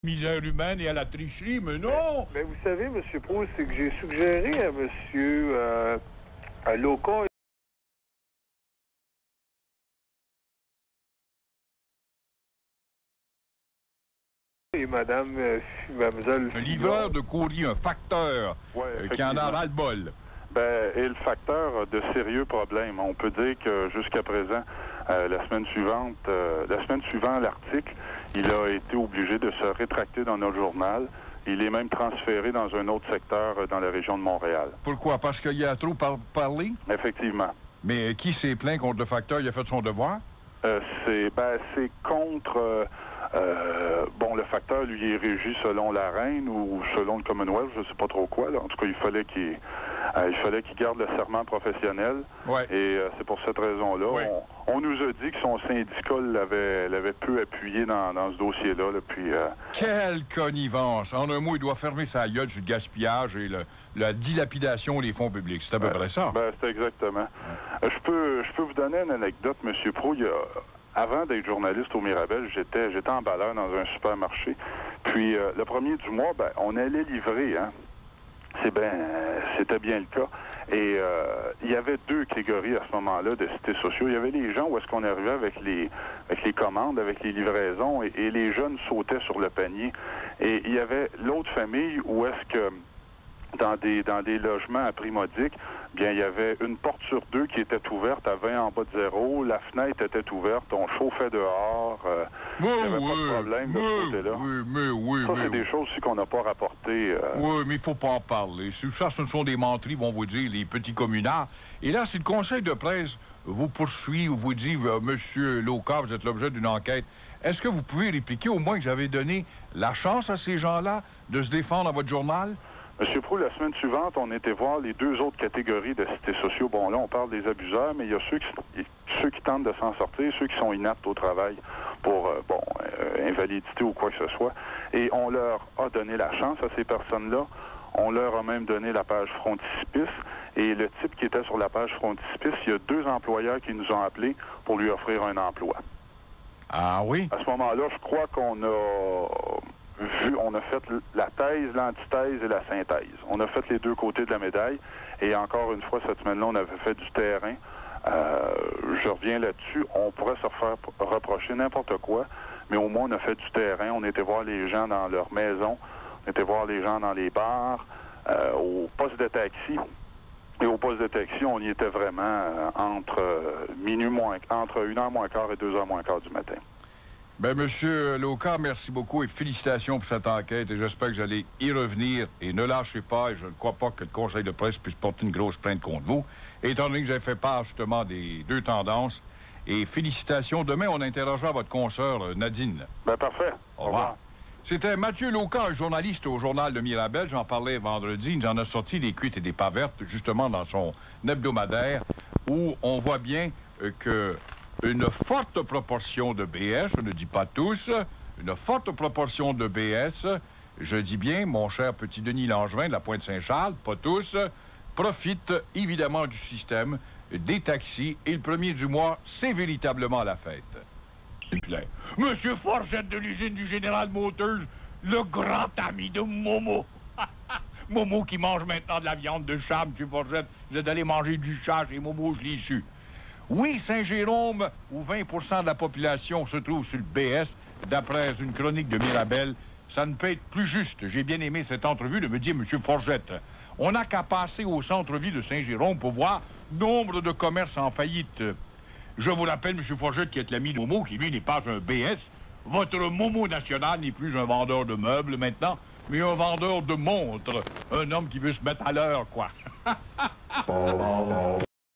misère humaine et à la tricherie, mais non! Mais vous savez, M. Proulx, c'est que j'ai suggéré à M. Loca et Mademoiselle... Un livreur de courrier, un facteur, qui en a ras-le-bol. Ben, et le facteur a de sérieux problèmes. On peut dire que jusqu'à présent, la semaine suivante l'article, il a été obligé de se rétracter dans notre journal. Il est même transféré dans un autre secteur dans la région de Montréal. Pourquoi? Parce qu'il y a trop parlé? Effectivement. Mais qui s'est plaint contre le facteur? Il a fait son devoir? C'est contre... bon, le facteur, lui, est régi selon la reine ou selon le Commonwealth, je ne sais pas trop quoi. Là. En tout cas, il fallait qu'il garde le serment professionnel. Ouais. Et c'est pour cette raison-là. Ouais. On nous a dit que son syndicat l'avait peu appuyé dans ce dossier-là. Là, puis, Quelle connivence! En un mot, il doit fermer sa gueule sur le gaspillage et la dilapidation des fonds publics. C'est à peu près ça. Ben, c'est exactement. Je peux vous donner une anecdote, M. Proulx. Avant d'être journaliste au Mirabel, j'étais emballeur dans un supermarché. Puis, le premier du mois, ben, on allait livrer, hein. C'était bien le cas. Et il y avait deux catégories à ce moment-là de cités sociaux. Il y avait les gens où est-ce qu'on arrivait avec les commandes, avec les livraisons, et les jeunes sautaient sur le panier. Et il y avait l'autre famille où est-ce que dans des logements à prix modique, bien, il y avait une porte sur deux qui était ouverte à 20 en bas de zéro, la fenêtre était ouverte, on chauffait dehors, il n'y avait pas de problème de ce côté-là. Ça, c'est des choses aussi qu'on n'a pas rapportées. Oui, mais il ne faut pas en parler. Ça, ce sont des menteries, vont vous dire, les petits communards. Et là, si le conseil de presse vous poursuit ou vous dit, Monsieur Loca, vous êtes l'objet d'une enquête, est-ce que vous pouvez répliquer au moins que j'avais donné la chance à ces gens-là de se défendre dans votre journal? M. Proulx, la semaine suivante, on était voir les deux autres catégories de cités sociaux. Bon, là, on parle des abuseurs, mais il y a ceux qui tentent de s'en sortir, ceux qui sont inaptes au travail pour, invalidité ou quoi que ce soit. Et on leur a donné la chance à ces personnes-là. On leur a même donné la page frontispice. Et le type qui était sur la page frontispice, il y a deux employeurs qui nous ont appelés pour lui offrir un emploi. Ah oui? À ce moment-là, je crois qu'on a fait la thèse, l'antithèse et la synthèse. On a fait les deux côtés de la médaille. Et encore une fois, cette semaine-là, on avait fait du terrain. Je reviens là-dessus. On pourrait se faire reprocher n'importe quoi, mais au moins, on a fait du terrain. On était voir les gens dans leur maison. On était voir les gens dans les bars, au poste de taxi. Et au poste de taxi, on y était vraiment entre 1h moins quart et 2h moins quart du matin. Ben, Monsieur Loca, merci beaucoup et félicitations pour cette enquête et j'espère que vous allez y revenir et ne lâchez pas et je ne crois pas que le conseil de presse puisse porter une grosse plainte contre vous, étant donné que j'avais fait part justement des deux tendances. Et félicitations. Demain, on interrogera votre consoeur Nadine. Ben, parfait. Au revoir. C'était Mathieu Loca, un journaliste au journal de Mirabel. J'en parlais vendredi. Il nous en a sorti des cuites et des pas vertes, justement dans son hebdomadaire, où on voit bien que une forte proportion de BS, je ne dis pas tous, une forte proportion de BS, je dis bien, mon cher petit Denis Langevin de la Pointe-Saint-Charles, pas tous, profitent évidemment du système des taxis et le 1er du mois, c'est véritablement la fête. Monsieur Forgette de l'usine du General Motors, le grand ami de Momo. Momo qui mange maintenant de la viande de chat, monsieur Forgette. Vous êtes allé manger du chat chez Momo, je l'ai su. Oui, Saint-Jérôme, où 20% de la population se trouve sur le BS, d'après une chronique de Mirabel, ça ne peut être plus juste. J'ai bien aimé cette entrevue de me dire, M. Forgette, on n'a qu'à passer au centre-ville de Saint-Jérôme pour voir nombre de commerces en faillite. Je vous rappelle, M. Forgette, qui est l'ami de Momo, qui lui n'est pas un BS. Votre Momo national n'est plus un vendeur de meubles maintenant, mais un vendeur de montres. Un homme qui veut se mettre à l'heure, quoi.